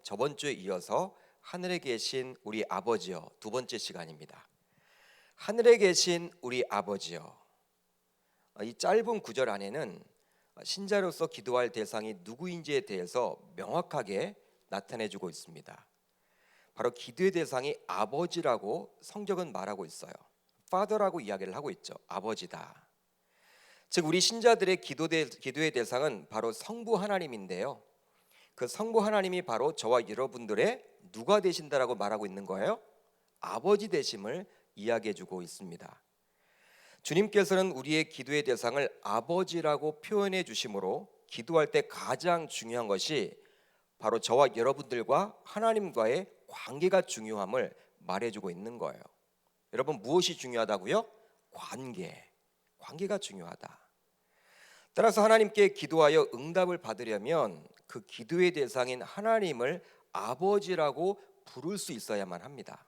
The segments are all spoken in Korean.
저번 주에 이어서 하늘에 계신 우리 아버지여 두 번째 시간입니다. 하늘에 계신 우리 아버지여. 이 짧은 구절 안에는 신자로서 기도할 대상이 누구인지에 대해서 명확하게 나타내주고 있습니다. 바로 기도의 대상이 아버지라고 성경은 말하고 있어요. Father라고 이야기를 하고 있죠. 아버지다. 즉 우리 신자들의 기도의 대상은 바로 성부 하나님인데요. 그 성부 하나님이 바로 저와 여러분들의 누가 되신다라고 말하고 있는 거예요? 아버지 되심을 이야기해주고 있습니다. 주님께서는 우리의 기도의 대상을 아버지라고 표현해 주심으로 기도할 때 가장 중요한 것이 바로 저와 여러분들과 하나님과의 관계가 중요함을 말해주고 있는 거예요. 여러분, 무엇이 중요하다고요? 관계가 중요하다. 따라서 하나님께 기도하여 응답을 받으려면 그 기도의 대상인 하나님을 아버지라고 부를 수 있어야만 합니다.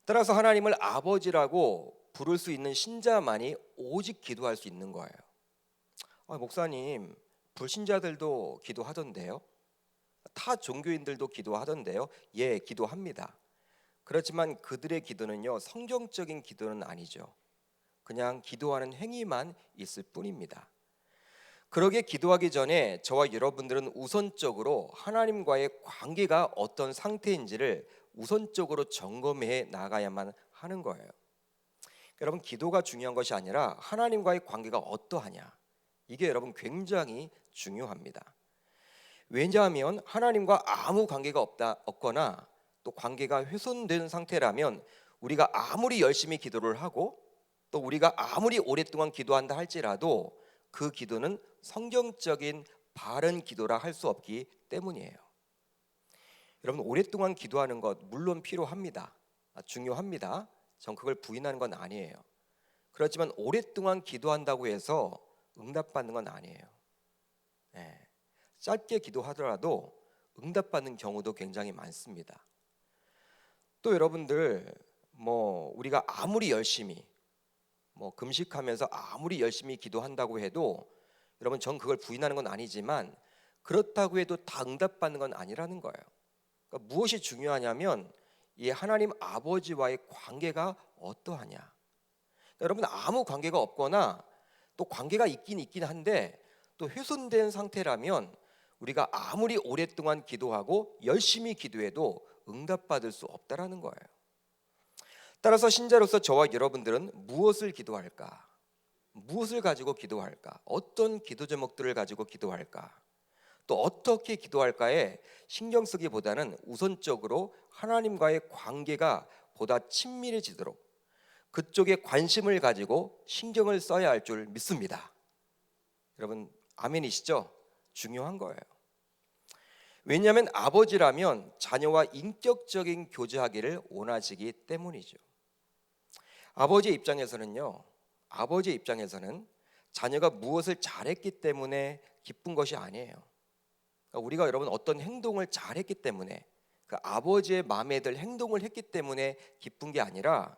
따라서 하나님을 아버지라고 부를 수 있는 신자만이 오직 기도할 수 있는 거예요. 목사님, 불신자들도 기도하던데요? 타 종교인들도 기도하던데요? 예, 기도합니다. 그렇지만 그들의 기도는요, 성경적인 기도는 아니죠. 그냥 기도하는 행위만 있을 뿐입니다. 그러게 기도하기 전에 저와 여러분들은 우선적으로 하나님과의 관계가 어떤 상태인지를 우선적으로 점검해 나가야만 하는 거예요. 여러분, 기도가 중요한 것이 아니라 하나님과의 관계가 어떠하냐, 이게 여러분 굉장히 중요합니다. 왜냐하면 하나님과 아무 관계가 없거나 또 관계가 훼손된 상태라면 우리가 아무리 열심히 기도를 하고 또 우리가 아무리 오랫동안 기도한다 할지라도 그 기도는 성경적인 바른 기도라 할 수 없기 때문이에요. 여러분, 오랫동안 기도하는 것 물론 필요합니다. 중요합니다. 전 그걸 부인하는 건 아니에요. 그렇지만 오랫동안 기도한다고 해서 응답받는 건 아니에요. 짧게 기도하더라도 응답받는 경우도 굉장히 많습니다. 또 여러분들, 우리가 아무리 열심히 금식하면서 아무리 열심히 기도한다고 해도 여러분, 전 그걸 부인하는 건 아니지만 그렇다고 해도 다 응답받는 건 아니라는 거예요. 그러니까 무엇이 중요하냐면 이 하나님 아버지와의 관계가 어떠하냐. 그러니까 여러분, 아무 관계가 없거나 또 관계가 있긴 한데 또 훼손된 상태라면 우리가 아무리 오랫동안 기도하고 열심히 기도해도 응답받을 수 없다라는 거예요. 따라서 신자로서 저와 여러분들은 무엇을 기도할까? 무엇을 가지고 기도할까? 어떤 기도 제목들을 가지고 기도할까? 또 어떻게 기도할까에 신경 쓰기보다는 우선적으로 하나님과의 관계가 보다 친밀해지도록 그쪽에 관심을 가지고 신경을 써야 할 줄 믿습니다. 여러분, 아멘이시죠? 중요한 거예요. 왜냐하면 아버지라면 자녀와 인격적인 교제하기를 원하시기 때문이죠. 아버지의 입장에서는 자녀가 무엇을 잘했기 때문에 기쁜 것이 아니에요. 그러니까 우리가 여러분 어떤 행동을 잘했기 때문에 그 아버지의 마음에 들 행동을 했기 때문에 기쁜 게 아니라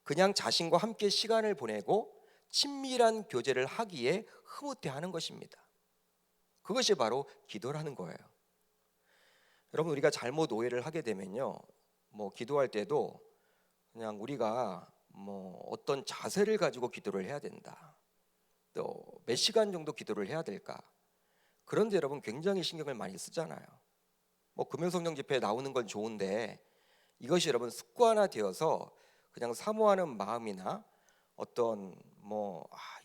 그냥 자신과 함께 시간을 보내고 친밀한 교제를 하기에 흐뭇해하는 것입니다. 그것이 바로 기도라는 거예요. 여러분, 우리가 잘못 오해를 하게 되면요, 기도할 때도 그냥 우리가 어떤 자세를 가지고 기도를 해야 된다, 또 몇 시간 정도 기도를 해야 될까, 그런데 여러분 굉장히 신경을 많이 쓰잖아요. 금요성령 집회에 나오는 건 좋은데 이것이 여러분 습관화되어서 그냥 사모하는 마음이나 어떤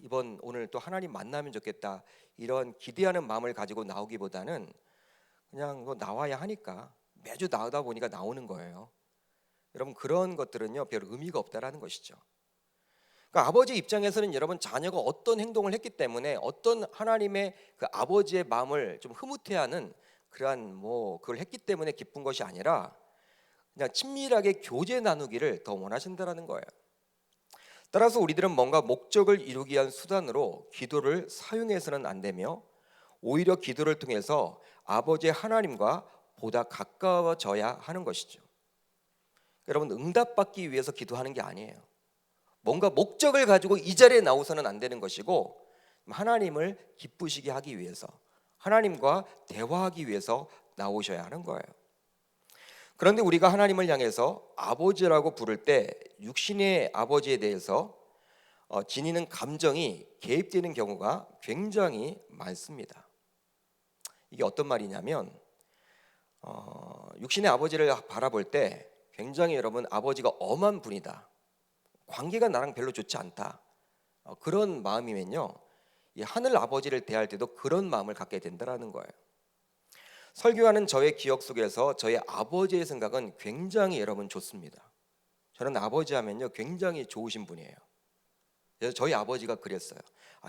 이번 오늘 또 하나님 만나면 좋겠다 이런 기대하는 마음을 가지고 나오기보다는 그냥 나와야 하니까 매주 나오다 보니까 나오는 거예요. 여러분, 그런 것들은요 별 의미가 없다라는 것이죠. 그러니까 아버지 입장에서는 여러분 자녀가 어떤 행동을 했기 때문에 어떤 하나님의 그 아버지의 마음을 좀 흐뭇해하는 그러한 그걸 했기 때문에 기쁜 것이 아니라 그냥 친밀하게 교제 나누기를 더 원하신다라는 거예요. 따라서 우리들은 뭔가 목적을 이루기 위한 수단으로 기도를 사용해서는 안 되며 오히려 기도를 통해서 아버지의 하나님과 보다 가까워져야 하는 것이죠. 여러분, 응답받기 위해서 기도하는 게 아니에요. 뭔가 목적을 가지고 이 자리에 나오서는 안 되는 것이고 하나님을 기쁘시게 하기 위해서, 하나님과 대화하기 위해서 나오셔야 하는 거예요. 그런데 우리가 하나님을 향해서 아버지라고 부를 때 육신의 아버지에 대해서 지니는 감정이 개입되는 경우가 굉장히 많습니다. 이게 어떤 말이냐면 육신의 아버지를 바라볼 때 굉장히 여러분 아버지가 엄한 분이다, 관계가 나랑 별로 좋지 않다, 그런 마음이면요, 이 하늘 아버지를 대할 때도 그런 마음을 갖게 된다는 거예요. 설교하는 저의 기억 속에서 저의 아버지의 생각은 굉장히 여러분 좋습니다. 저는 아버지 하면요 굉장히 좋으신 분이에요. 그래서 저희 아버지가 그랬어요.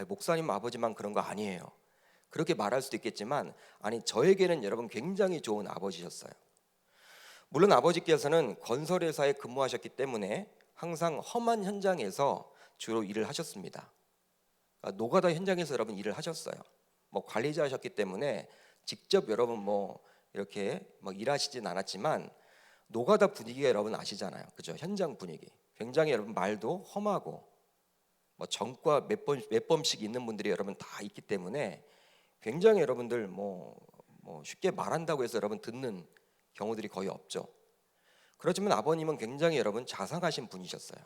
목사님 아버지만 그런 거 아니에요. 그렇게 말할 수도 있겠지만 아니, 저에게는 여러분 굉장히 좋은 아버지셨어요. 물론 아버지께서는 건설회사에 근무하셨기 때문에 항상 험한 현장에서 주로 일을 하셨습니다. 노가다 현장에서 여러분 일을 하셨어요. 관리자셨기 때문에 직접 여러분 이렇게 일하시진 않았지만 노가다 분위기가 여러분 아시잖아요, 그죠? 현장 분위기 굉장히 여러분 말도 험하고 전과 몇 번씩 있는 분들이 여러분 다 있기 때문에 굉장히 여러분들 쉽게 말한다고 해서 여러분 듣는 경우들이 거의 없죠. 그렇지만 아버님은 굉장히 여러분 자상하신 분이셨어요.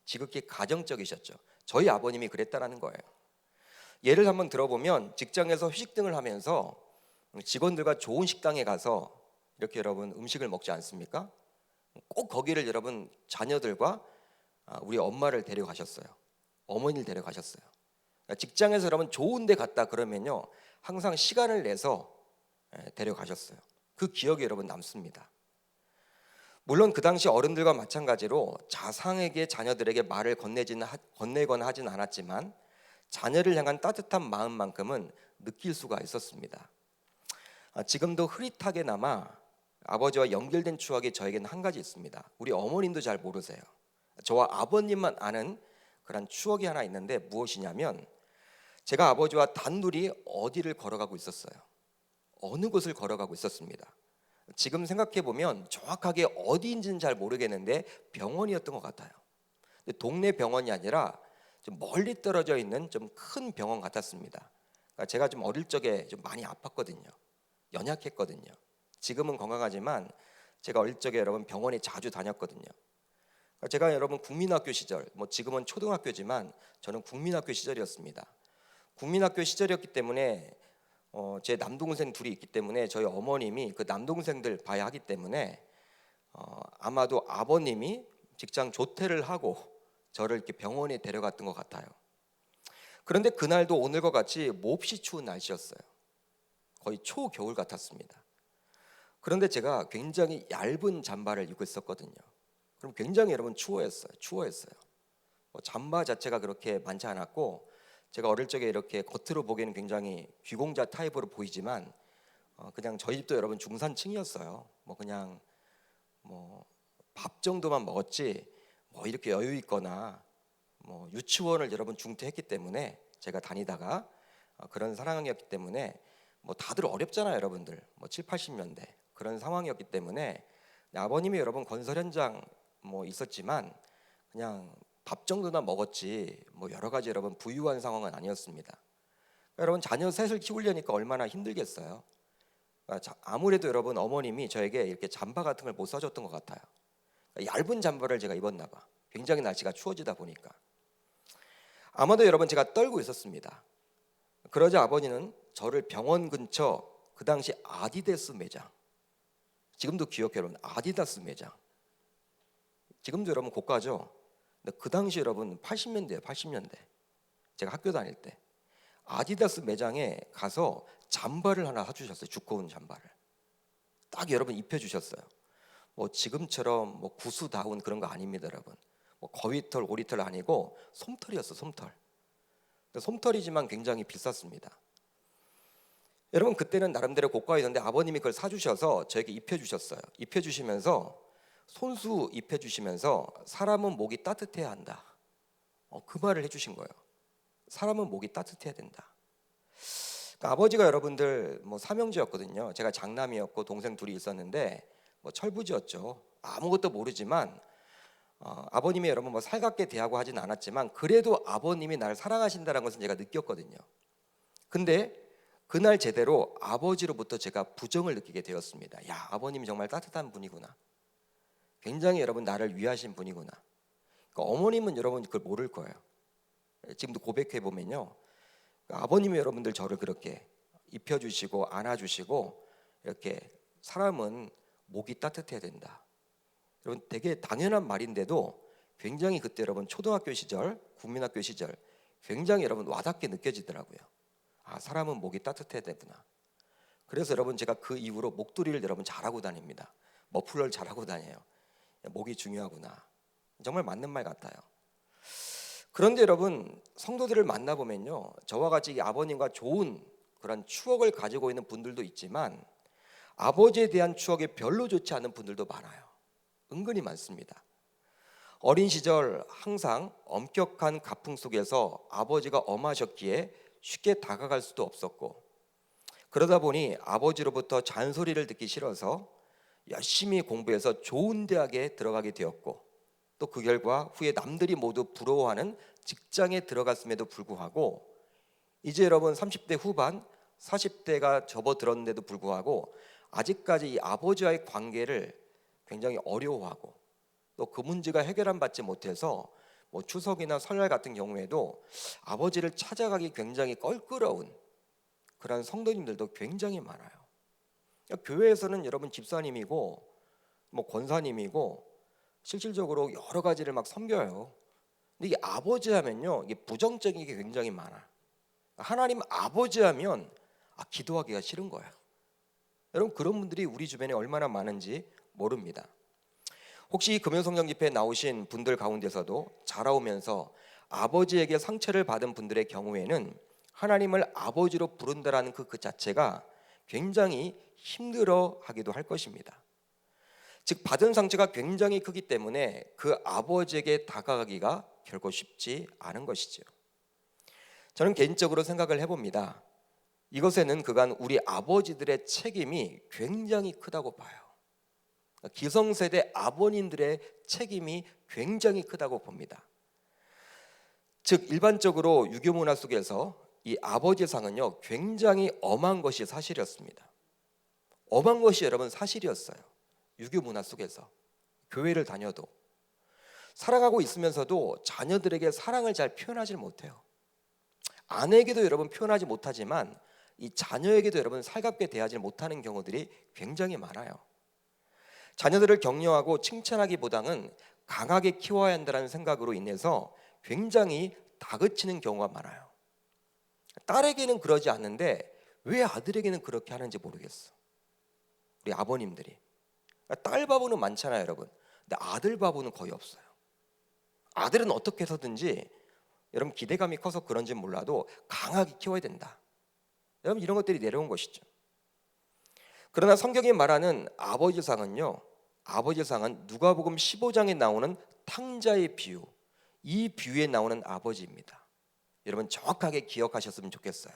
지극히 가정적이셨죠. 저희 아버님이 그랬다라는 거예요. 예를 한번 들어보면 직장에서 회식 등을 하면서 직원들과 좋은 식당에 가서 이렇게 여러분 음식을 먹지 않습니까? 꼭 거기를 여러분 자녀들과 우리 엄마를 데려가셨어요. 어머니를 데려가셨어요. 직장에서 여러분 좋은 데 갔다 그러면요 항상 시간을 내서 데려가셨어요. 그 기억이 여러분 남습니다. 물론 그 당시 어른들과 마찬가지로 자상하게 자녀들에게 말을 건네거나 하진 않았지만 자녀를 향한 따뜻한 마음만큼은 느낄 수가 있었습니다. 지금도 흐릿하게나마 아버지와 연결된 추억이 저에게는 한 가지 있습니다. 우리 어머님도 잘 모르세요. 저와 아버님만 아는 그런 추억이 하나 있는데 무엇이냐면 제가 아버지와 단둘이 어디를 걸어가고 있었어요. 어느 곳을 걸어가고 있었습니다. 지금 생각해 보면 정확하게 어디인지는 잘 모르겠는데 병원이었던 것 같아요. 근데 동네 병원이 아니라 좀 멀리 떨어져 있는 좀 큰 병원 같았습니다. 그러니까 제가 좀 어릴 적에 좀 많이 아팠거든요. 연약했거든요. 지금은 건강하지만 제가 어릴 적에 여러분 병원에 자주 다녔거든요. 그러니까 제가 여러분 국민학교 시절, 지금은 초등학교지만 저는 국민학교 시절이었습니다. 국민학교 시절이었기 때문에 제 남동생 둘이 있기 때문에 저희 어머님이 그 남동생들 봐야 하기 때문에 아마도 아버님이 직장 조퇴를 하고 저를 이렇게 병원에 데려갔던 것 같아요. 그런데 그날도 오늘과 같이 몹시 추운 날씨였어요. 거의 초겨울 같았습니다. 그런데 제가 굉장히 얇은 잠바를 입고 있었거든요. 그럼 굉장히 여러분 추워했어요. 잠바 자체가 그렇게 많지 않았고 제가 어릴 적에 이렇게 겉으로 보기에는 굉장히 귀공자 타입으로 보이지만 그냥 저희 집도 여러분 중산층이었어요. 그냥 밥 정도만 먹었지 이렇게 여유 있거나 유치원을 여러분 중퇴했기 때문에 제가 다니다가 그런 상황이었기 때문에 다들 어렵잖아요, 여러분들. 7, 80년대 그런 상황이었기 때문에 아버님이 여러분 건설 현장 있었지만 그냥 밥 정도나 먹었지 여러 가지 여러분 부유한 상황은 아니었습니다. 여러분 자녀 셋을 키우려니까 얼마나 힘들겠어요. 아무래도 여러분 어머님이 저에게 이렇게 잠바 같은 걸 못 사줬던 것 같아요. 얇은 잠바를 제가 입었나 봐. 굉장히 날씨가 추워지다 보니까 아마도 여러분 제가 떨고 있었습니다. 그러자 아버지는 저를 병원 근처 그 당시 아디다스 매장, 지금도 기억해요 여러분, 아디다스 매장, 지금도 여러분 고가죠. 근데 그 당시 여러분 80년대예요. 80년대 제가 학교 다닐 때 아디다스 매장에 가서 잠바를 하나 사주셨어요. 두꺼운 잠바를 딱 여러분 입혀주셨어요. 지금처럼 구스다운 그런 거 아닙니다 여러분. 거위털 오리털 아니고 솜털이었어. 솜털이지만 굉장히 비쌌습니다. 여러분 그때는 나름대로 고가였는데 아버님이 그걸 사주셔서 저에게 입혀주셨어요. 입혀주시면서 손수 입혀주시면서 사람은 목이 따뜻해야 한다. 그 말을 해주신 거예요. 사람은 목이 따뜻해야 된다. 그러니까 아버지가 여러분들 삼형제였거든요. 제가 장남이었고 동생 둘이 있었는데 철부지였죠. 아무것도 모르지만 아버님이 여러분 살갑게 대하고 하진 않았지만 그래도 아버님이 나를 사랑하신다는 것은 제가 느꼈거든요. 근데 그날 제대로 아버지로부터 제가 부정을 느끼게 되었습니다. 야, 아버님이 정말 따뜻한 분이구나. 굉장히 여러분 나를 위하신 분이구나. 그러니까 어머님은 여러분 그걸 모를 거예요. 지금도 고백해 보면요, 아버님이 여러분들 저를 그렇게 입혀주시고 안아주시고 이렇게 사람은 목이 따뜻해야 된다. 여러분 되게 당연한 말인데도 굉장히 그때 여러분 초등학교 시절, 국민학교 시절 굉장히 여러분 와닿게 느껴지더라고요. 아, 사람은 목이 따뜻해야 되구나. 그래서 여러분 제가 그 이후로 목도리를 여러분 잘하고 다닙니다. 머플러를 잘하고 다녀요. 목이 중요하구나. 정말 맞는 말 같아요. 그런데 여러분 성도들을 만나보면요, 저와 같이 아버님과 좋은 그런 추억을 가지고 있는 분들도 있지만 아버지에 대한 추억이 별로 좋지 않은 분들도 많아요. 은근히 많습니다. 어린 시절 항상 엄격한 가풍 속에서 아버지가 엄하셨기에 쉽게 다가갈 수도 없었고, 그러다 보니 아버지로부터 잔소리를 듣기 싫어서 열심히 공부해서 좋은 대학에 들어가게 되었고, 또 그 결과 후에 남들이 모두 부러워하는 직장에 들어갔음에도 불구하고 이제 여러분 30대 후반 40대가 접어들었는데도 불구하고 아직까지 이 아버지와의 관계를 굉장히 어려워하고, 또 그 문제가 해결안 받지 못해서 뭐 추석이나 설날 같은 경우에도 아버지를 찾아가기 굉장히 껄끄러운 그런 성도님들도 굉장히 많아요. 교회에서는 여러분 집사님이고 뭐 권사님이고 실질적으로 여러 가지를 막 섬겨요. 근데 이 아버지 하면요, 이게 부정적인 게 굉장히 많아. 하나님 아버지 하면 기도하기가 싫은 거예요. 여러분 그런 분들이 우리 주변에 얼마나 많은지 모릅니다. 혹시 금요성령 집회에 나오신 분들 가운데서도 자라오면서 아버지에게 상처를 받은 분들의 경우에는 하나님을 아버지로 부른다라는 그 자체가 굉장히 힘들어하기도 할 것입니다. 즉 받은 상처가 굉장히 크기 때문에 그 아버지에게 다가가기가 결코 쉽지 않은 것이죠. 저는 개인적으로 생각을 해봅니다. 이것에는 그간 우리 아버지들의 책임이 굉장히 크다고 봐요. 기성세대 아버님들의 책임이 굉장히 크다고 봅니다. 즉 일반적으로 유교 문화 속에서 이 아버지상은요 굉장히 엄한 것이 사실이었습니다. 엄한 것이 여러분 사실이었어요. 유교 문화 속에서 교회를 다녀도 살아가고 있으면서도 자녀들에게 사랑을 잘 표현하지 못해요. 아내에게도 여러분 표현하지 못하지만 이 자녀에게도 여러분 살갑게 대하지 못하는 경우들이 굉장히 많아요. 자녀들을 격려하고 칭찬하기보다는 강하게 키워야 한다는 생각으로 인해서 굉장히 다그치는 경우가 많아요. 딸에게는 그러지 않는데 왜 아들에게는 그렇게 하는지 모르겠어. 우리 아버님들이 딸 바보는 많잖아요 여러분. 근데 아들 바보는 거의 없어요. 아들은 어떻게 해서든지 여러분 기대감이 커서 그런지 몰라도 강하게 키워야 된다. 여러분 이런 것들이 내려온 것이죠. 그러나 성경이 말하는 아버지상은요, 아버지상은 누가복음 15장에 나오는 탕자의 비유, 이 비유에 나오는 아버지입니다. 여러분 정확하게 기억하셨으면 좋겠어요.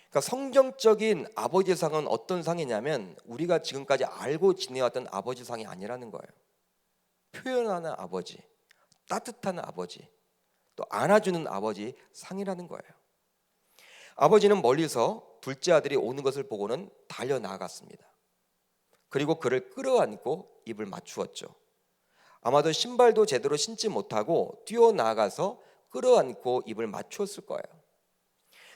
그러니까 성경적인 아버지상은 어떤 상이냐면 우리가 지금까지 알고 지내왔던 아버지상이 아니라는 거예요. 표현하는 아버지, 따뜻한 아버지, 또 안아주는 아버지 상이라는 거예요. 아버지는 멀리서 둘째 아들이 오는 것을 보고는 달려 나아갔습니다. 그리고 그를 끌어안고 입을 맞추었죠. 아마도 신발도 제대로 신지 못하고 뛰어나가서 끌어안고 입을 맞추었을 거예요.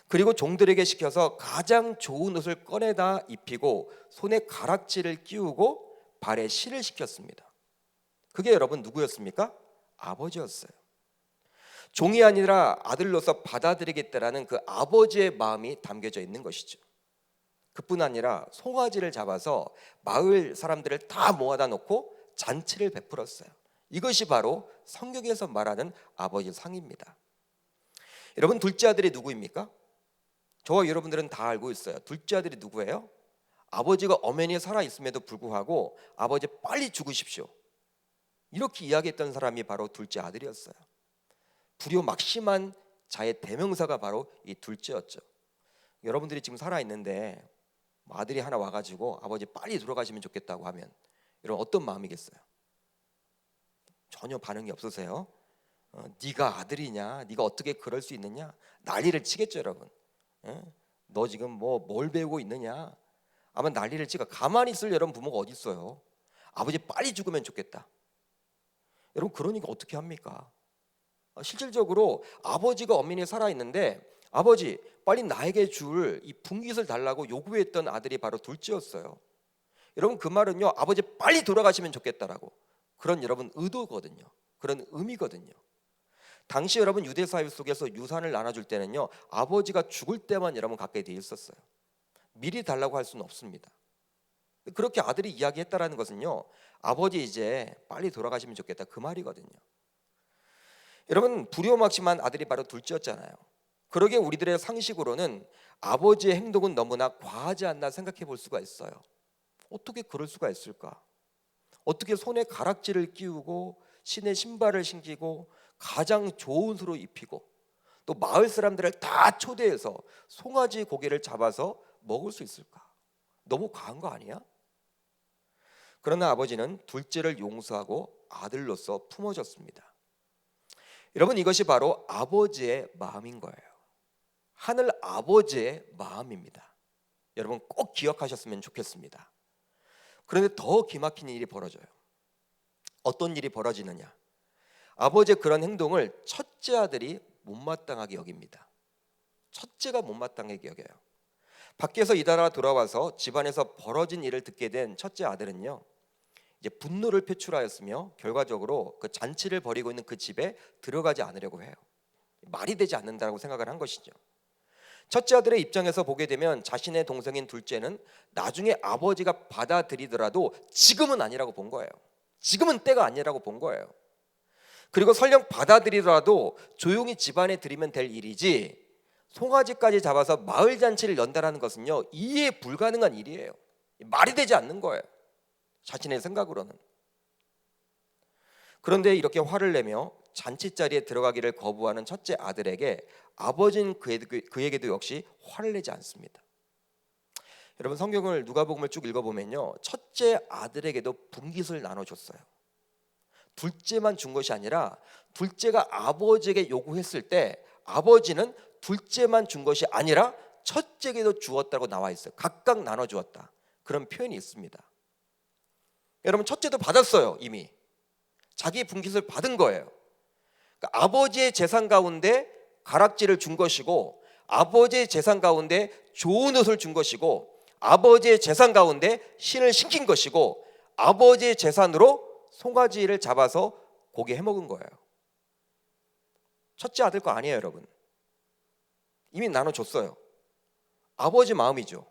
그리고 종들에게 시켜서 가장 좋은 옷을 꺼내다 입히고 손에 가락지를 끼우고 발에 실을 시켰습니다. 그게 여러분 누구였습니까? 아버지였어요. 종이 아니라 아들로서 받아들이겠다라는 그 아버지의 마음이 담겨져 있는 것이죠. 그뿐 아니라 송아지를 잡아서 마을 사람들을 다 모아다 놓고 잔치를 베풀었어요. 이것이 바로 성경에서 말하는 아버지 상입니다. 여러분 둘째 아들이 누구입니까? 저와 여러분들은 다 알고 있어요. 둘째 아들이 누구예요? 아버지가 엄연히 살아있음에도 불구하고 아버지 빨리 죽으십시오, 이렇게 이야기했던 사람이 바로 둘째 아들이었어요. 불효막심한 자의 대명사가 바로 이 둘째였죠. 여러분들이 지금 살아있는데 아들이 하나 와가지고 아버지 빨리 돌아가시면 좋겠다고 하면 여러분 어떤 마음이겠어요? 전혀 반응이 없으세요? 네가 아들이냐? 네가 어떻게 그럴 수 있느냐? 난리를 치겠죠 여러분. 너 지금 뭘 배우고 있느냐? 아마 난리를 치가. 가만히 있을 여러분 부모가 어디 있어요? 아버지 빨리 죽으면 좋겠다. 여러분 그러니까 어떻게 합니까? 실질적으로 아버지가 엄연히 살아있는데 아버지 빨리 나에게 줄 이 분깃을 달라고 요구했던 아들이 바로 둘째였어요. 여러분 그 말은요, 아버지 빨리 돌아가시면 좋겠다라고, 그런 여러분 의도거든요. 그런 의미거든요. 당시 여러분 유대 사회 속에서 유산을 나눠줄 때는요, 아버지가 죽을 때만 여러분 갖게 돼 있었어요. 미리 달라고 할 수는 없습니다. 그렇게 아들이 이야기했다라는 것은요, 아버지 이제 빨리 돌아가시면 좋겠다 그 말이거든요. 여러분 불효막심한 아들이 바로 둘째였잖아요. 그러기에 우리들의 상식으로는 아버지의 행동은 너무나 과하지 않나 생각해 볼 수가 있어요. 어떻게 그럴 수가 있을까? 어떻게 손에 가락지를 끼우고 신의 신발을 신기고 가장 좋은 옷으로 입히고 또 마을 사람들을 다 초대해서 송아지 고기를 잡아서 먹을 수 있을까? 너무 과한 거 아니야? 그러나 아버지는 둘째를 용서하고 아들로서 품어줬습니다. 여러분 이것이 바로 아버지의 마음인 거예요. 하늘 아버지의 마음입니다. 여러분 꼭 기억하셨으면 좋겠습니다. 그런데 더 기막힌 일이 벌어져요. 어떤 일이 벌어지느냐? 아버지의 그런 행동을 첫째 아들이 못마땅하게 여깁니다. 첫째가 못마땅하게 여겨요. 밖에서 일하러 돌아와서 집안에서 벌어진 일을 듣게 된 첫째 아들은요, 이제 분노를 표출하였으며 결과적으로 그 잔치를 벌이고 있는 그 집에 들어가지 않으려고 해요. 말이 되지 않는다고 생각을 한 것이죠. 첫째 아들의 입장에서 보게 되면 자신의 동생인 둘째는 나중에 아버지가 받아들이더라도 지금은 아니라고 본 거예요. 지금은 때가 아니라고 본 거예요. 그리고 설령 받아들이더라도 조용히 집안에 들이면 될 일이지 송아지까지 잡아서 마을 잔치를 연다라는 것은요, 이해 불가능한 일이에요. 말이 되지 않는 거예요. 자신의 생각으로는. 그런데 이렇게 화를 내며 잔치자리에 들어가기를 거부하는 첫째 아들에게 아버지는 그에게도 역시 화를 내지 않습니다. 여러분 성경을 누가복음을 쭉 읽어보면요, 첫째 아들에게도 분깃을 나눠줬어요. 둘째만 준 것이 아니라 둘째가 아버지에게 요구했을 때 아버지는 둘째만 준 것이 아니라 첫째에게도 주었다고 나와 있어요. 각각 나눠주었다, 그런 표현이 있습니다. 여러분 첫째도 받았어요. 이미 자기 분깃을 받은 거예요. 그러니까 아버지의 재산 가운데 가락지를 준 것이고, 아버지의 재산 가운데 좋은 옷을 준 것이고, 아버지의 재산 가운데 신을 신긴 것이고, 아버지의 재산으로 송아지를 잡아서 고기 해먹은 거예요. 첫째 아들 거 아니에요 여러분. 이미 나눠줬어요. 아버지 마음이죠.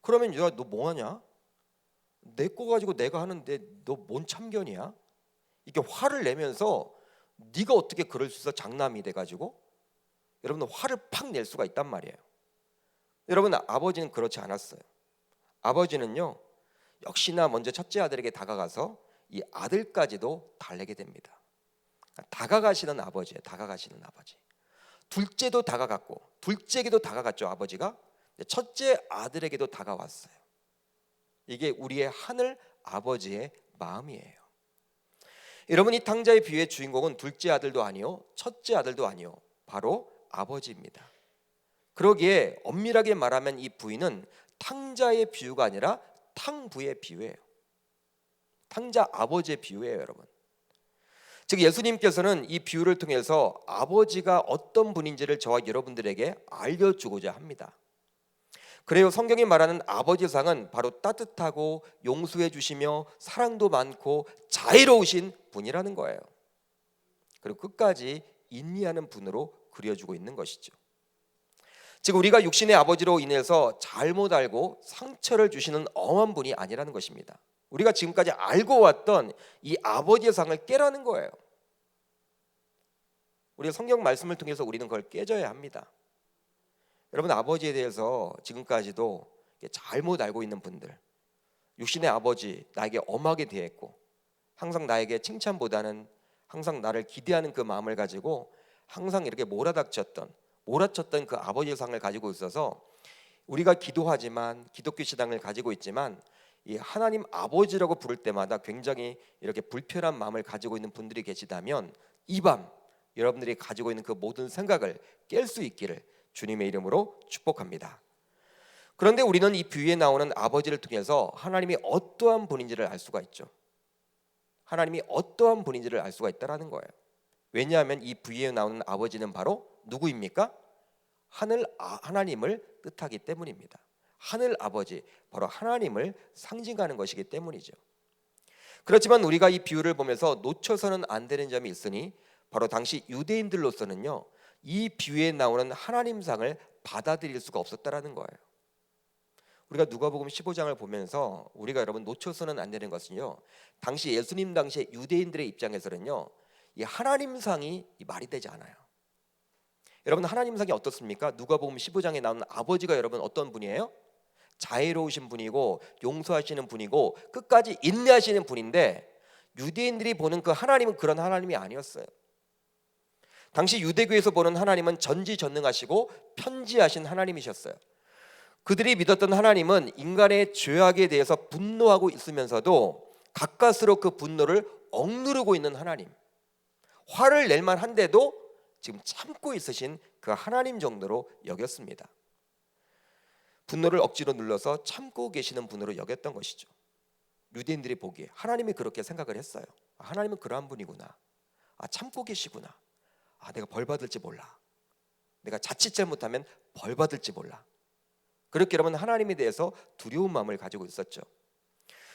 그러면 야, 너 뭐하냐? 내 거 가지고 내가 하는데 너 뭔 참견이야? 이렇게 화를 내면서 네가 어떻게 그럴 수 있어? 장남이 돼가지고 여러분 화를 팍 낼 수가 있단 말이에요. 여러분 아버지는 그렇지 않았어요. 아버지는요 역시나 먼저 첫째 아들에게 다가가서 이 아들까지도 달래게 됩니다. 다가가시는 아버지예요. 다가가시는 아버지. 둘째도 다가갔고 둘째에게도 다가갔죠 아버지가. 첫째 아들에게도 다가왔어요. 이게 우리의 하늘 아버지의 마음이에요. 여러분 이 탕자의 비유의 주인공은 둘째 아들도 아니요 첫째 아들도 아니요 바로 아버지입니다. 그러기에 엄밀하게 말하면 이 부인은 탕자의 비유가 아니라 탕부의 비유예요. 탕자 아버지의 비유예요 여러분. 즉 예수님께서는 이 비유를 통해서 아버지가 어떤 분인지를 저와 여러분들에게 알려주고자 합니다. 그래요 성경이 말하는 아버지상은 바로 따뜻하고 용서해 주시며 사랑도 많고 자애로우신 분이라는 거예요. 그리고 끝까지 인내하는 분으로 그려주고 있는 것이죠. 즉 우리가 육신의 아버지로 인해서 잘못 알고 상처를 주시는 엄한 분이 아니라는 것입니다. 우리가 지금까지 알고 왔던 이 아버지의 상을 깨라는 거예요. 우리가 성경 말씀을 통해서 우리는 그걸 깨져야 합니다. 여러분 아버지에 대해서 지금까지도 잘못 알고 있는 분들, 육신의 아버지 나에게 엄하게 대했고 항상 나에게 칭찬보다는 항상 나를 기대하는 그 마음을 가지고 항상 이렇게 몰아쳤던 그 아버지의 상을 가지고 있어서 우리가 기도하지만 기독교 신앙을 가지고 있지만 이 하나님 아버지라고 부를 때마다 굉장히 이렇게 불편한 마음을 가지고 있는 분들이 계시다면 이 밤 여러분들이 가지고 있는 그 모든 생각을 깰 수 있기를 주님의 이름으로 축복합니다. 그런데 우리는 이 비유에 나오는 아버지를 통해서 하나님이 어떠한 분인지를 알 수가 있죠. 하나님이 어떠한 분인지를 알 수가 있다는 거예요. 왜냐하면 이 비유에 나오는 아버지는 바로 누구입니까? 하나님을 뜻하기 때문입니다. 하늘 아버지, 바로 하나님을 상징하는 것이기 때문이죠. 그렇지만 우리가 이 비유를 보면서 놓쳐서는 안 되는 점이 있으니 바로 당시 유대인들로서는요, 이 비유에 나오는 하나님상을 받아들일 수가 없었다라는 거예요. 우리가 누가복음 15장을 보면서 우리가 여러분 놓쳐서는 안 되는 것은요, 당시 예수님 당시에 유대인들의 입장에서는요, 이 하나님상이 말이 되지 않아요. 여러분, 하나님상이 어떻습니까? 누가복음 15장에 나오는 아버지가 여러분 어떤 분이에요? 자애로우신 분이고 용서하시는 분이고 끝까지 인내하시는 분인데, 유대인들이 보는 그 하나님은 그런 하나님이 아니었어요. 당시 유대교에서 보는 하나님은 전지전능하시고 편지하신 하나님이셨어요. 그들이 믿었던 하나님은 인간의 죄악에 대해서 분노하고 있으면서도 가까스로 그 분노를 억누르고 있는 하나님, 화를 낼 만한데도 지금 참고 있으신 그 하나님 정도로 여겼습니다. 분노를 억지로 눌러서 참고 계시는 분으로 여겼던 것이죠. 유대인들이 보기에 하나님이 그렇게 생각을 했어요. 하나님은 그러한 분이구나. 참고 계시구나. 내가 벌 받을지 몰라. 내가 자칫 잘못하면 벌 받을지 몰라. 그렇게 여러분 하나님에 대해서 두려운 마음을 가지고 있었죠.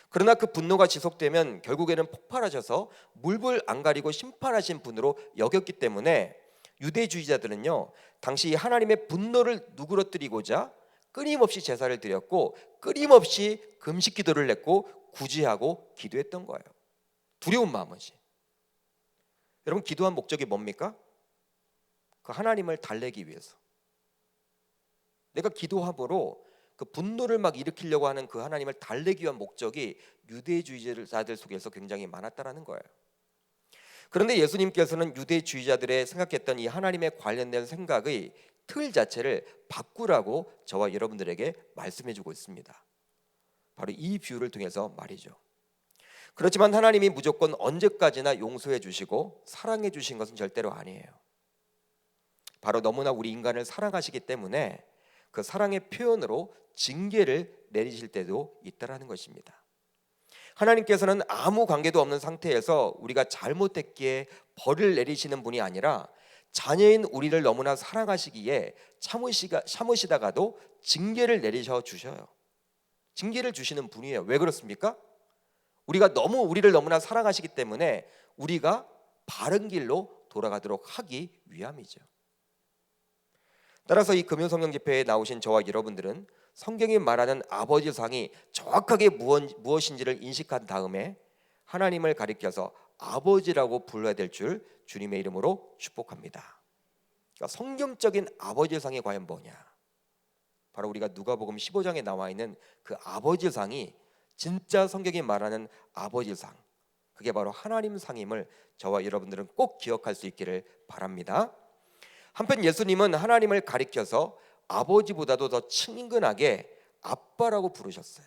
그러나 그 분노가 지속되면 결국에는 폭발하셔서 물불 안 가리고 심판하신 분으로 여겼기 때문에 유대주의자들은요, 당시 하나님의 분노를 누그러뜨리고자 끊임없이 제사를 드렸고 끊임없이 금식 기도를 했고 구제하고 기도했던 거예요. 두려운 마음이지. 여러분, 기도한 목적이 뭡니까? 그 하나님을 달래기 위해서. 내가 기도함으로 그 분노를 막 일으키려고 하는 그 하나님을 달래기 위한 목적이 유대주의자들 속에서 굉장히 많았다라는 거예요. 그런데 예수님께서는 유대주의자들의 생각했던 이 하나님에 관련된 생각의 틀 자체를 바꾸라고 저와 여러분들에게 말씀해주고 있습니다. 바로 이 비유를 통해서 말이죠. 그렇지만 하나님이 무조건 언제까지나 용서해 주시고 사랑해 주신 것은 절대로 아니에요. 바로 너무나 우리 인간을 사랑하시기 때문에 그 사랑의 표현으로 징계를 내리실 때도 있다라는 것입니다. 하나님께서는 아무 관계도 없는 상태에서 우리가 잘못했기에 벌을 내리시는 분이 아니라 자녀인 우리를 너무나 사랑하시기에 참으시다가도 징계를 내리셔 주셔요. 징계를 주시는 분이에요. 왜 그렇습니까? 우리가 우리를 너무나 사랑하시기 때문에 우리가 바른 길로 돌아가도록 하기 위함이죠. 따라서 이 금요성령 집회에 나오신 저와 여러분들은 성경이 말하는 아버지상이 정확하게 무엇인지를 인식한 다음에 하나님을 가리켜서 아버지라고 불러야 될 줄 주님의 이름으로 축복합니다. 그러니까 성경적인 아버지상이 과연 뭐냐? 바로 우리가 누가복음 15장에 나와 있는 그 아버지상이 진짜 성경이 말하는 아버지상, 그게 바로 하나님상임을 저와 여러분들은 꼭 기억할 수 있기를 바랍니다. 한편 예수님은 하나님을 가리켜서 아버지보다도 더 친근하게 아빠라고 부르셨어요.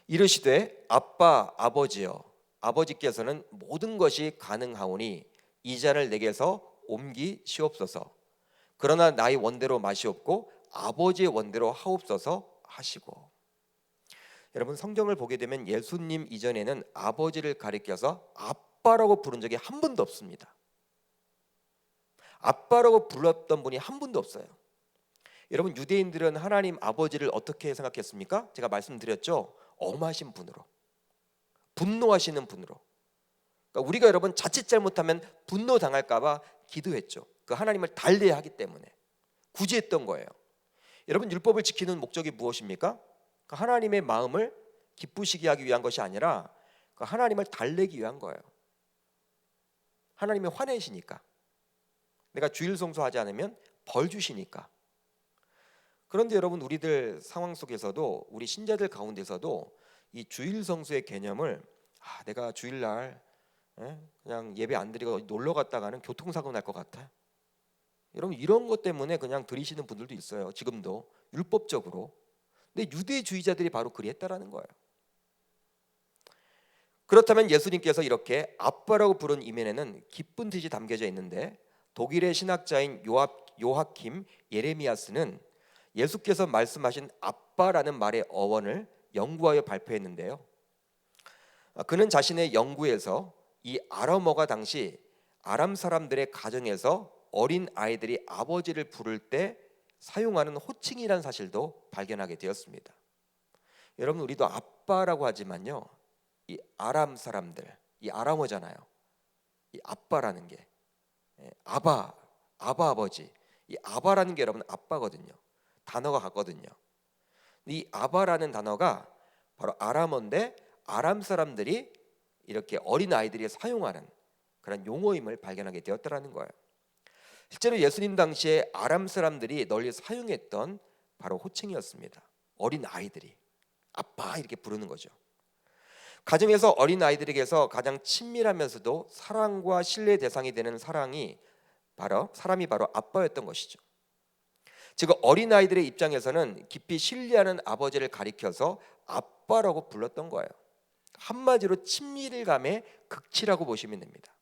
이르시되 아빠 아버지여, 아버지께서는 모든 것이 가능하오니 이 잔을 내게서 옮기시옵소서. 그러나 나의 원대로 마시옵고 아버지의 원대로 하옵소서 하시고. 여러분, 성경을 보게 되면 예수님 이전에는 아버지를 가리켜서 아빠라고 부른 적이 한 번도 없습니다. 아빠라고 불렀던 분이 한 분도 없어요. 여러분, 유대인들은 하나님 아버지를 어떻게 생각했습니까? 제가 말씀드렸죠. 엄하신 분으로, 분노하시는 분으로. 그러니까 우리가 여러분 자칫 잘못하면 분노 당할까 봐 기도했죠. 그 하나님을 달래야 하기 때문에 구제했던 거예요. 여러분, 율법을 지키는 목적이 무엇입니까? 그 하나님의 마음을 기쁘시게 하기 위한 것이 아니라 그 하나님을 달래기 위한 거예요. 하나님이 화내시니까, 내가 주일 성수하지 않으면 벌 주시니까. 그런데 여러분, 우리들 상황 속에서도, 우리 신자들 가운데서도 이 주일 성수의 개념을 내가 주일날 그냥 예배 안 드리고 놀러 갔다가는 교통사고 날 것 같아. 여러분, 이런 것 때문에 그냥 드리시는 분들도 있어요. 지금도 율법적으로. 근데 유대주의자들이 바로 그리했다라는 거예요. 그렇다면 예수님께서 이렇게 아빠라고 부른 이면에는 기쁜 뜻이 담겨져 있는데, 독일의 신학자인 요하킴 예레미야스는 예수께서 말씀하신 아빠라는 말의 어원을 연구하여 발표했는데요. 그는 자신의 연구에서 이 아람어가 당시 아람 사람들의 가정에서 어린 아이들이 아버지를 부를 때 사용하는 호칭이라는 사실도 발견하게 되었습니다. 여러분, 우리도 아빠라고 하지만요, 이 아람 사람들, 이 아람어잖아요. 이 아빠라는 게 아바 아버지, 이 아바라는 게 여러분 아빠거든요. 단어가 같거든요. 이 아바라는 단어가 바로 아람어인데 아람 사람들이 이렇게 어린 아이들이 사용하는 그런 용어임을 발견하게 되었다라는 거예요. 실제로 예수님 당시에 아람 사람들이 널리 사용했던 바로 호칭이었습니다. 어린 아이들이 아빠 이렇게 부르는 거죠. 가정에서 어린 아이들에게서 가장 친밀하면서도 사랑과 신뢰 대상이 되는 사람이 바로 아빠였던 것이죠. 즉 어린 아이들의 입장에서는 깊이 신뢰하는 아버지를 가리켜서 아빠라고 불렀던 거예요. 한마디로 친밀감의 극치라고 보시면 됩니다.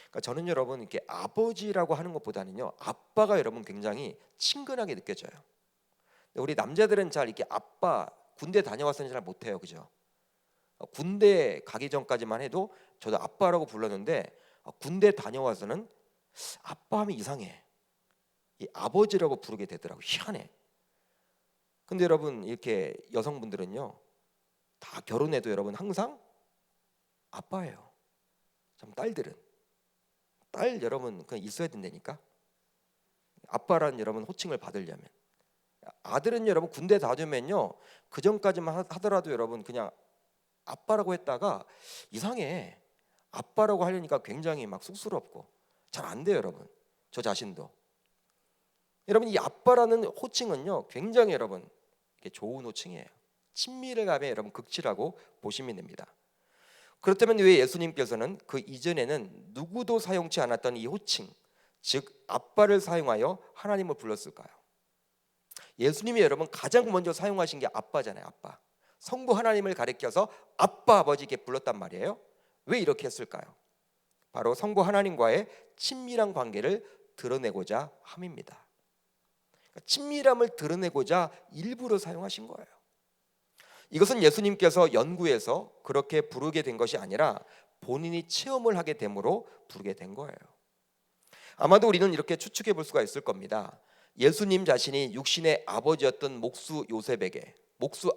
그러니까 저는 여러분 이렇게 아버지라고 하는 것보다는요, 아빠가 여러분 굉장히 친근하게 느껴져요. 우리 남자들은 잘 이렇게 아빠 군대 다녀왔으니 잘 못해요, 그죠? 군대 가기 전까지만 해도 저도 아빠라고 불렀는데 군대 다녀와서는 아빠 하면 이상해. 이 아버지라고 부르게 되더라고요. 희한해. 근데 여러분 이렇게 여성분들은요, 다 결혼해도 여러분 항상 아빠예요. 참 딸들은 딸 여러분 그냥 있어야 된다니까. 아빠라는 여러분 호칭을 받으려면. 아들은 여러분 군대 다녀면요, 그 전까지만 하더라도 여러분 그냥 아빠라고 했다가 이상해. 아빠라고 하려니까 굉장히 막 쑥스럽고 잘 안 돼요, 여러분. 저 자신도. 여러분 이 아빠라는 호칭은요, 굉장히 여러분 이게 좋은 호칭이에요. 친밀감의 여러분 극치라고 보시면 됩니다. 그렇다면 왜 예수님께서는 그 이전에는 누구도 사용치 않았던 이 호칭, 즉 아빠를 사용하여 하나님을 불렀을까요? 예수님이 여러분 가장 먼저 사용하신 게 아빠잖아요. 아빠. 성부 하나님을 가리켜서 아빠 아버지 이렇게 불렀단 말이에요. 왜 이렇게 했을까요? 바로 성부 하나님과의 친밀한 관계를 드러내고자 함입니다. 친밀함을 드러내고자 일부러 사용하신 거예요. 이것은 예수님께서 연구해서 그렇게 부르게 된 것이 아니라 본인이 체험을 하게 됨으로 부르게 된 거예요. 아마도 우리는 이렇게 추측해 볼 수가 있을 겁니다. 예수님 자신이 육신의 아버지였던 목수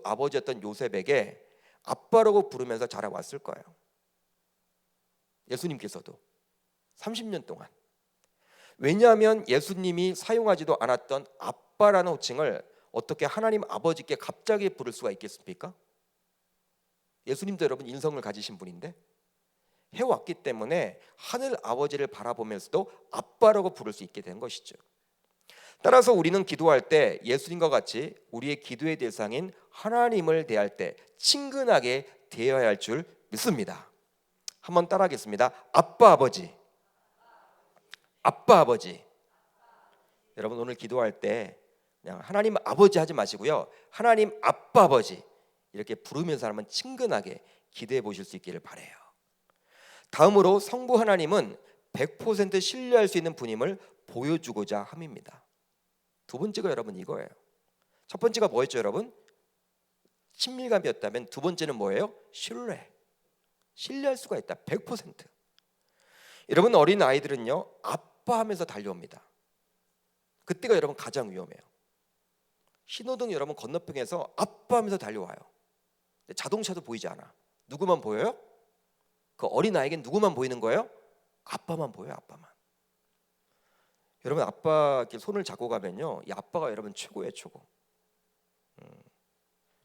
아버지였던 요셉에게 아빠라고 부르면서 자라왔을 거예요. 예수님께서도 30년 동안. 왜냐하면 예수님이 사용하지도 않았던 아빠라는 호칭을 어떻게 하나님 아버지께 갑자기 부를 수가 있겠습니까? 예수님도 여러분 인성을 가지신 분인데 해왔기 때문에 하늘 아버지를 바라보면서도 아빠라고 부를 수 있게 된 것이죠. 따라서 우리는 기도할 때 예수님과 같이 우리의 기도의 대상인 하나님을 대할 때 친근하게 대해야 할 줄 믿습니다. 한번 따라하겠습니다. 아빠 아버지. 아빠 아버지. 여러분 오늘 기도할 때 그냥 하나님 아버지 하지 마시고요, 하나님 아빠 아버지 이렇게 부르면서 한번 친근하게 기도해 보실 수 있기를 바라요. 다음으로 성부 하나님은 100% 신뢰할 수 있는 분임을 보여주고자 함입니다. 두 번째가 여러분 이거예요. 첫 번째가 뭐였죠 여러분? 친밀감이었다면 두 번째는 뭐예요? 신뢰할 수가 있다. 100%. 여러분 어린 아이들은요 아빠 하면서 달려옵니다. 그때가 여러분 가장 위험해요. 신호등 여러분 건너편에서 아빠 하면서 달려와요. 근데 자동차도 보이지 않아. 누구만 보여요? 그 어린 아이에겐 누구만 보이는 거예요? 아빠만 보여요. 아빠만. 여러분 아빠 이렇게 손을 잡고 가면요, 이 아빠가 여러분 최고예요. 최고.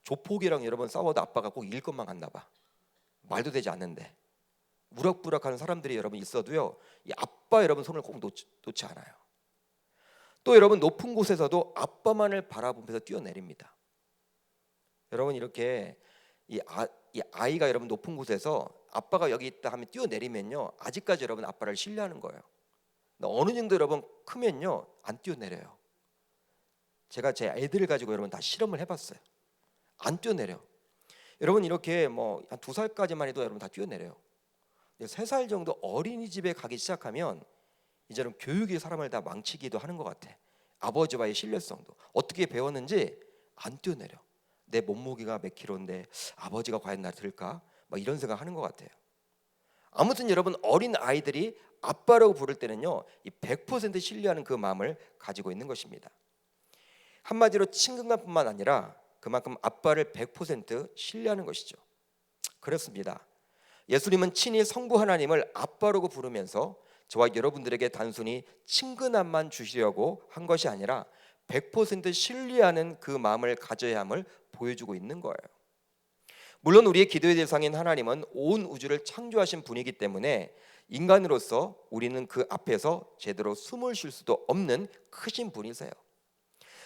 조폭이랑 여러분 싸워도 아빠가 꼭 이길 것만 같나 봐. 말도 되지 않는데 무럭무럭하는 사람들이 여러분 있어도요, 이 아빠 여러분 손을 꼭 놓지 않아요. 또 여러분 높은 곳에서도 아빠만을 바라보면서 뛰어내립니다. 여러분 이렇게 이 아이가 여러분 높은 곳에서 아빠가 여기 있다 하면 뛰어내리면요, 아직까지 여러분 아빠를 신뢰하는 거예요. 어느 정도 여러분 크면요 안 뛰어내려요. 제가 제 애들을 가지고 여러분 다 실험을 해봤어요. 안 뛰어내려. 여러분 이렇게 뭐 한 2살까지만 해도 여러분 다 뛰어내려요. 3살 정도 어린이집에 가기 시작하면 이제는 교육이 사람을 다 망치기도 하는 것 같아. 아버지와의 신뢰성도 어떻게 배웠는지 안 뛰어내려. 내 몸무게가 몇 킬로인데 아버지가 과연 나 들까? 막 이런 생각하는 것 같아요. 아무튼 여러분, 어린 아이들이 아빠라고 부를 때는요, 이 100% 신뢰하는 그 마음을 가지고 있는 것입니다. 한마디로 친근감뿐만 아니라 그만큼 아빠를 100% 신뢰하는 것이죠. 그렇습니다. 예수님은 친히 성부 하나님을 아빠라고 부르면서 저와 여러분들에게 단순히 친근함만 주시려고 한 것이 아니라 100% 신뢰하는 그 마음을 가져야 함을 보여주고 있는 거예요. 물론 우리의 기도의 대상인 하나님은 온 우주를 창조하신 분이기 때문에 인간으로서 우리는 그 앞에서 제대로 숨을 쉴 수도 없는 크신 분이세요.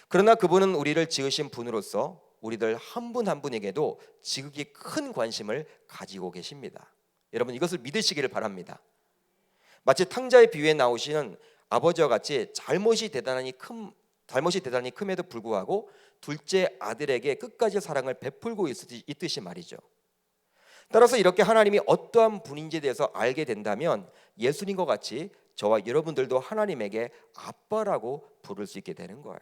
그러나 그분은 우리를 지으신 분으로서 우리들 한 분 한 분에게도 지극히 큰 관심을 가지고 계십니다. 여러분, 이것을 믿으시기를 바랍니다. 마치 탕자의 비유에 나오시는 아버지와 같이 잘못이 대단히 큼에도 불구하고 둘째 아들에게 끝까지 사랑을 베풀고 있듯이 말이죠. 따라서 이렇게 하나님이 어떠한 분인지에 대해서 알게 된다면 예수님과 같이 저와 여러분들도 하나님에게 아빠라고 부를 수 있게 되는 거예요.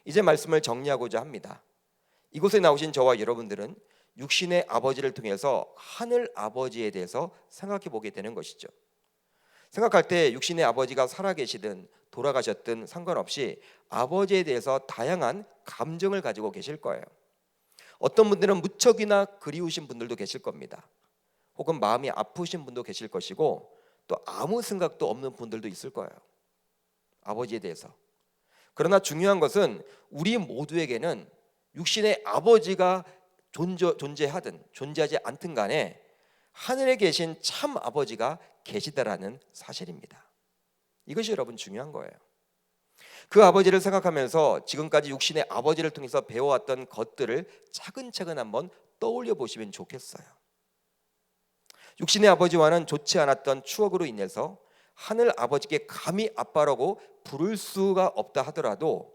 이제 말씀을 정리하고자 합니다. 이곳에 나오신 저와 여러분들은 육신의 아버지를 통해서 하늘 아버지에 대해서 생각해 보게 되는 것이죠. 생각할 때 육신의 아버지가 살아계시든 돌아가셨든 상관없이 아버지에 대해서 다양한 감정을 가지고 계실 거예요. 어떤 분들은 무척이나 그리우신 분들도 계실 겁니다. 혹은 마음이 아프신 분도 계실 것이고, 또 아무 생각도 없는 분들도 있을 거예요, 아버지에 대해서. 그러나 중요한 것은 우리 모두에게는 육신의 아버지가 존재하든 존재하지 않든 간에 하늘에 계신 참 아버지가 계시다라는 사실입니다. 이것이 여러분 중요한 거예요. 그 아버지를 생각하면서 지금까지 육신의 아버지를 통해서 배워왔던 것들을 차근차근 한번 떠올려 보시면 좋겠어요. 육신의 아버지와는 좋지 않았던 추억으로 인해서 하늘 아버지께 감히 아빠라고 부를 수가 없다 하더라도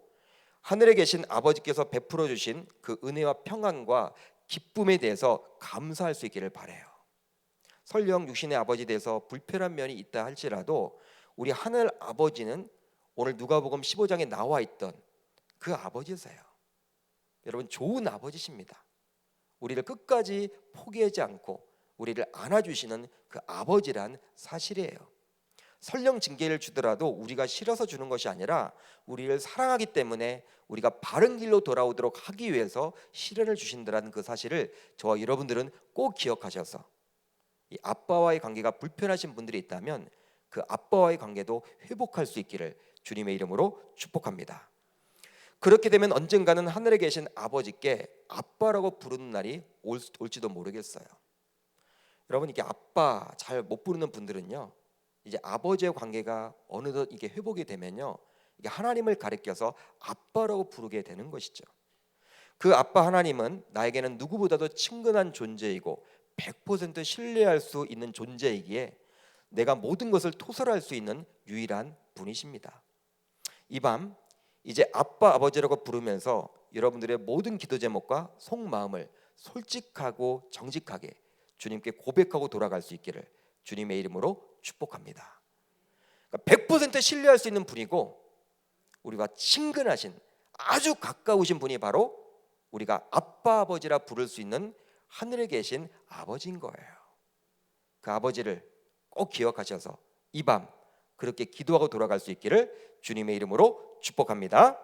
하늘에 계신 아버지께서 베풀어 주신 그 은혜와 평안과 기쁨에 대해서 감사할 수 있기를 바라요. 설령 육신의 아버지에 대해서 불편한 면이 있다 할지라도 우리 하늘 아버지는 오늘 누가복음 15장에 나와 있던 그 아버지세요. 여러분, 좋은 아버지십니다. 우리를 끝까지 포기하지 않고 우리를 안아주시는 그 아버지란 사실이에요. 설령 징계를 주더라도 우리가 싫어서 주는 것이 아니라 우리를 사랑하기 때문에 우리가 바른 길로 돌아오도록 하기 위해서 시련을 주신다는 그 사실을 저와 여러분들은 꼭 기억하셔서 이 아빠와의 관계가 불편하신 분들이 있다면 그 아빠와의 관계도 회복할 수 있기를 주님의 이름으로 축복합니다. 그렇게 되면 언젠가는 하늘에 계신 아버지께 아빠라고 부르는 날이 올지도 모르겠어요. 여러분, 이게 아빠 잘 못 부르는 분들은요, 이제 아버지의 관계가 어느덧 이게 회복이 되면요, 이게 하나님을 가리켜서 아빠라고 부르게 되는 것이죠. 그 아빠 하나님은 나에게는 누구보다도 친근한 존재이고 100% 신뢰할 수 있는 존재이기에 내가 모든 것을 토설할 수 있는 유일한 분이십니다. 이 밤 이제 아빠 아버지라고 부르면서 여러분들의 모든 기도 제목과 속마음을 솔직하고 정직하게 주님께 고백하고 돌아갈 수 있기를 주님의 이름으로 축복합니다. 100% 신뢰할 수 있는 분이고 우리와 친근하신 아주 가까우신 분이 바로 우리가 아빠 아버지라 부를 수 있는 하늘에 계신 아버지인 거예요. 그 아버지를 꼭 기억하셔서 이 밤 그렇게 기도하고 돌아갈 수 있기를 주님의 이름으로 축복합니다.